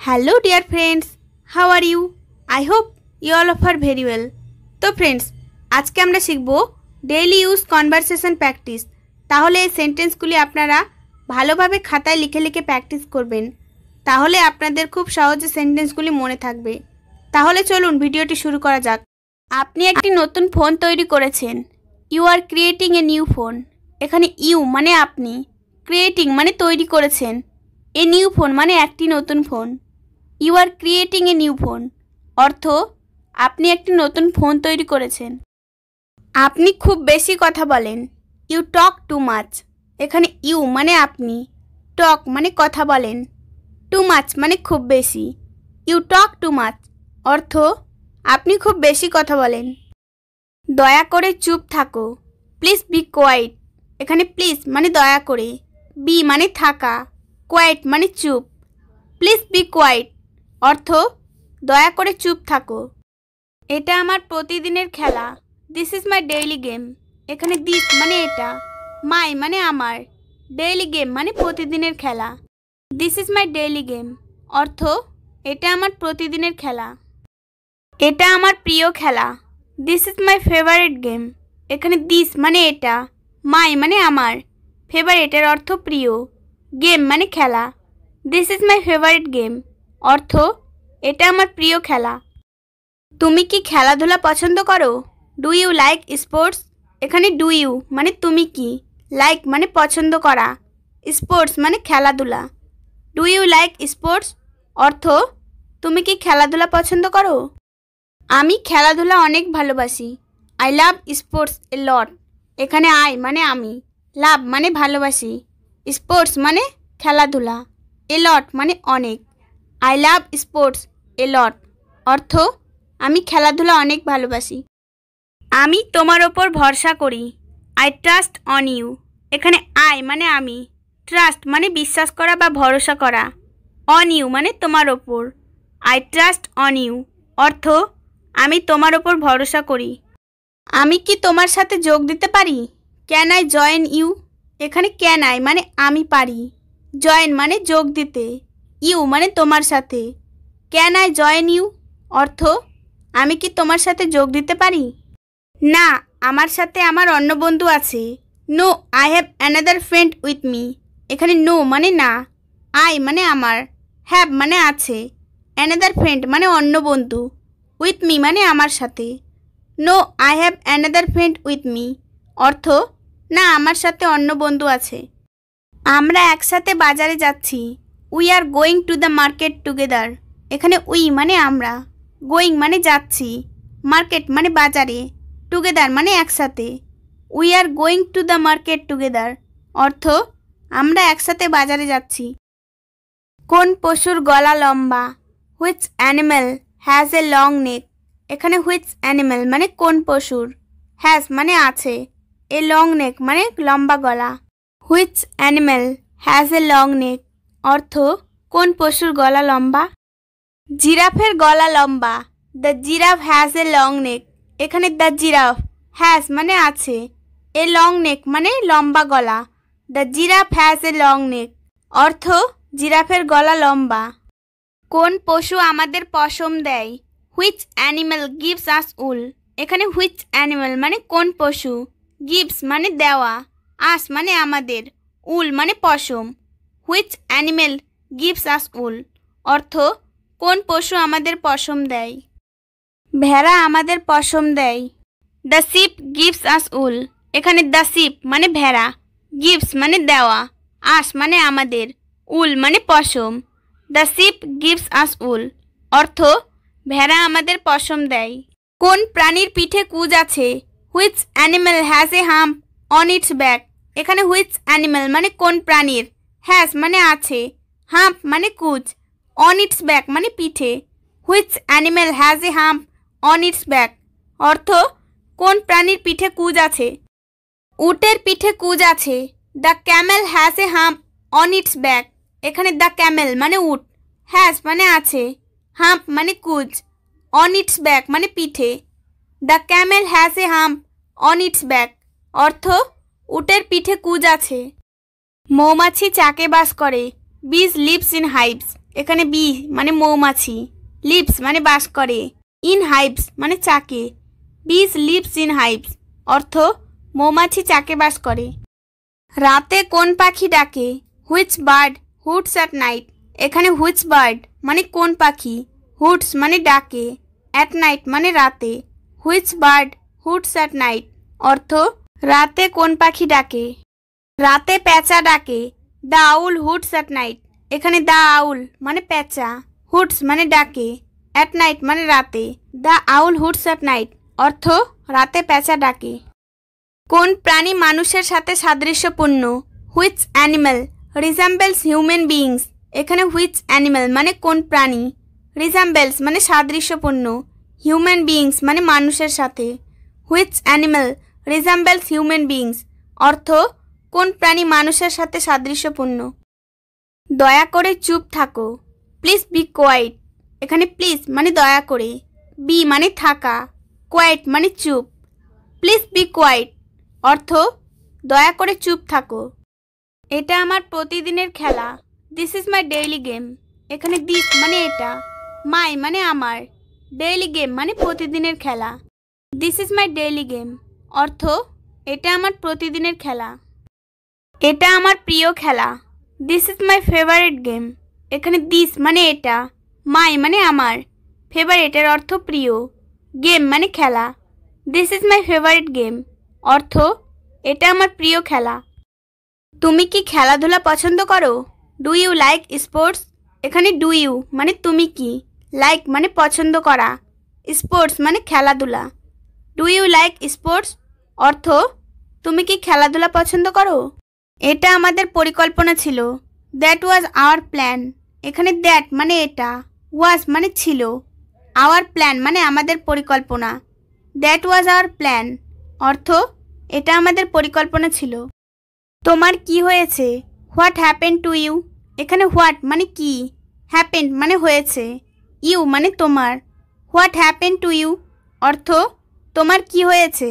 Hello dear friends, how are you? I hope you all are very well. তো friends আজকে আমরা শিখব daily use conversation practice. তাহলে এই সেন্টেন্সগুলি আপনারা ভালোভাবে খাতায় লিখে লিখে প্র্যাকটিস করবেন। তাহলে আপনাদের খুব সহজে সেন্টেন্সগুলি মনে থাকবে। তাহলে চলুন ভিডিওটি শুরু করা যাক। আপনি একটি নতুন ফোন তৈরি করেছেন। You are creating a new phone. এখানে ইউ মানে আপনি, ক্রিয়েটিং মানে তৈরি করেছেন, এ নিউ ফোন মানে একটি নতুন phone. You are creating a new phone অর্থ আপনি একটি নতুন ফোন তৈরি করেছেন। আপনি খুব বেশি কথা বলেন। You talk too much. এখানে ইউ মানে আপনি, টক মানে কথা বলেন, টু মাচ মানে খুব বেশি। ইউ টক টু মাচ অর্থ আপনি খুব বেশি কথা বলেন। দয়া করে চুপ থাকো। Please be quiet. এখানে প্লিজ মানে দয়া করে, বি মানে থাকা, কোয়াইট মানে চুপ। প্লিজ বি কোয়াইট অর্থ দয়া করে চুপ থাকো। এটা আমার প্রতিদিনের খেলা। This is my daily game. এখানে দিস মানে এটা, মাই মানে আমার, ডেইলি গেম মানে প্রতিদিনের খেলা। This is my daily game অর্থ এটা আমার প্রতিদিনের খেলা। এটা আমার প্রিয় খেলা। This is my favourite game. এখানে দিস মানে এটা, মাই মানে আমার, ফেভারিটের অর্থ প্রিয়, গেম মানে খেলা। This is my favourite game অর্থ এটা আমার প্রিয় খেলা। তুমি কি খেলাধুলা পছন্দ করো? Do you like sports? এখানে ডু ইউ মানে তুমি কি, লাইক মানে পছন্দ করা, স্পোর্টস মানে খেলাধুলা। ডু ইউ লাইক স্পোর্টস অর্থ তুমি কি খেলাধুলা পছন্দ করো? আমি খেলাধুলা অনেক ভালোবাসি। আই লাভ স্পোর্টস এ লট। এখানে আই মানে আমি, লাভ মানে ভালোবাসি, স্পোর্টস মানে খেলাধুলা, এ লট মানে অনেক। আই লাভ স্পোর্টস এ লট অর্থ আমি খেলাধুলা অনেক ভালোবাসি। আমি তোমার ওপর ভরসা করি। I trust on you. এখানে আই মানে আমি, ট্রাস্ট মানে বিশ্বাস করা বা ভরসা করা, অন ইউ মানে তোমার ওপর। আই ট্রাস্ট অন ইউ অর্থ আমি তোমার ওপর ভরসা করি। আমি কি তোমার সাথে যোগ দিতে পারি? Can I join you? এখানে ক্যান আই মানে আমি পারি, জয়েন মানে যোগ দিতে, ইউ মানে তোমার সাথে। ক্যান আই জয়েন ইউ অর্থ আমি কি তোমার সাথে যোগ দিতে পারি? না, আমার সাথে আমার অন্য বন্ধু আছে। No, I have another friend with me. এখানে নো মানে না, আই মানে আমার, হ্যাভ মানে আছে, অ্যানাদার ফ্রেন্ড মানে অন্য বন্ধু, উইথ মি মানে আমার সাথে। No, I have another friend with me অর্থ না, আমার সাথে অন্য বন্ধু আছে। আমরা একসাথে বাজারে যাচ্ছি। We are going to the market together. এখানে উই মানে আমরা, গোয়িং মানে যাচ্ছি, মার্কেট মানে বাজারে, টুগেদার মানে একসাথে। We are going to the market together অর্থ আমরা একসাথে বাজারে যাচ্ছি। কোন পশুর গলা লম্বা? Which animal has a long neck? এখানে হুইচ অ্যানিম্যাল মানে কোন পশুর, হ্যাজ মানে আছে, এ লং নেক মানে লম্বা গলা। Which animal has a long neck অর্থ কোন পশুর গলা লম্বা? জিরাফের গলা লম্বা। The giraffe has a long neck. এখানে দ্য জিরাফ হ্যাজ মানে আছে, এ লং নেক মানে লম্বা গলা, the giraffe has a long neck অর্থ জিরাফের গলা লম্বা। কোন পশু আমাদের পশম দেয়? Which animal gives us wool? এখানে হুইচ অ্যানিম্যাল মানে কোন পশু, গিভস মানে দেওয়া, আস মানে আমাদের, উল মানে পশম। হুইচ অ্যানিম্যাল গিভস আস উল অর্থ কোন পশু আমাদের পশম দেয়? ভেড়া আমাদের পশম দেয়। The ship gives us wool. এখানে দ্য শিপ মানে ভেড়া, গিভস মানে দেওয়া, আস মানে আমাদের, উল মানে পশম। দ্য শিপ গিভস আস উল অর্থ ভেড়া আমাদের পশম দেয়। কোন প্রাণীর পিঠে কুঁজ আছে? Which animal has A hump on it's back. এখানে হুইচ অ্যানিম্যাল মানে কোন প্রাণীর, হ্যাজ মানে আছে, হাম্প মানে কুঁজ, অন ইটস ব্যাক মানে পিঠে। Which animal has A hump on it's back অর্থ কোন প্রাণীর পিঠে কুঁজ আছে? উটের পিঠে কুঁজ আছে। The Camel has a hump on it's back. এখানে দ্য ক্যামেল মানে উট, হ্যাজ মানে আছে, হাম্প মানে কুঁজ, অন ইটস ব্যাক মানে পিঠে। The Camel has a hump on it's back অর্থ উটের পিঠে কুঁজ আছে। মৌমাছি চাকে বাস করে। বিজ লিভস ইন হাইভস। এখানে বি মানে মৌমাছি, লিভস মানে বাস করে, ইন হাইভস মানে চাকে। বিস লিভস ইন হাইভস অর্থ মৌমাছি চাকে বাস করে। রাতে কোন পাখি ডাকে? Which bird hoots at night. এখানে হুইচ বার্ড মানে কোন পাখি, হুটস মানে ডাকে, অ্যাট নাইট মানে রাতে। Which bird hoots at night অর্থ রাতে কোন পাখি ডাকে। রাতে পেঁচা ডাকে। The owl hoots at night. এখানে দ্য আউল মানে পেঁচা, হুটস মানে ডাকে, অ্যাট নাইট মানে রাতে। The owl hoots at night অর্থ রাতে পেঁচা ডাকে। কোন প্রাণী মানুষের সাথে সাদৃশ্যপূর্ণ? Which animal resembles human beings. এখানে হুইচ অ্যানিম্যাল মানে কোন প্রাণী, রিজেম্বলস মানে সাদৃশ্যপূর্ণ, হিউম্যান বিইংস মানে মানুষের সাথে। Which animal resembles human beings অর্থ কোন প্রাণী মানুষের সাথে সাদৃশ্যপূর্ণ। দয়া করে চুপ থাকো। Please be quiet. এখানে প্লিজ মানে দয়া করে, বি মানে থাকা, কোয়াইট মানে চুপ। প্লিজ বি কোয়াইট অর্থ দয়া করে চুপ থাকো। এটা আমার প্রতিদিনের খেলা। This is my daily game. এখানে দিস মানে এটা, মাই মানে আমার, ডেইলি গেম মানে প্রতিদিনের খেলা। This is my daily game অর্থ এটা আমার প্রতিদিনের খেলা। এটা আমার প্রিয় খেলা। This is my favourite game. এখানে দিস মানে এটা, মাই মানে আমার, ফেভারিটের অর্থ প্রিয়, গেম মানে খেলা। This is my favourite game অর্থ এটা আমার প্রিয় খেলা। তুমি কি খেলাধুলা পছন্দ করো? Do you like sports. এখানে ডু ইউ মানে তুমি কি, লাইক মানে পছন্দ করা, স্পোর্টস মানে খেলাধুলা। ডু ইউ লাইক স্পোর্টস অর্থ তুমি কি খেলাধুলা পছন্দ করো? এটা আমাদের পরিকল্পনা ছিল। That was our plan. এখানে দ্যাট মানে এটা, ওয়াজ মানে ছিল, আওয়ার প্ল্যান মানে আমাদের পরিকল্পনা। দ্যাট ওয়াজ আওয়ার প্ল্যান অর্থ এটা আমাদের পরিকল্পনা ছিল। তোমার কি হয়েছে? What happen to you. এখানে হোয়াট মানে কি, হ্যাপেন মানে হয়েছে, ইউ মানে তোমার। হোয়াট হ্যাপেন টু ইউ অর্থ তোমার কি হয়েছে।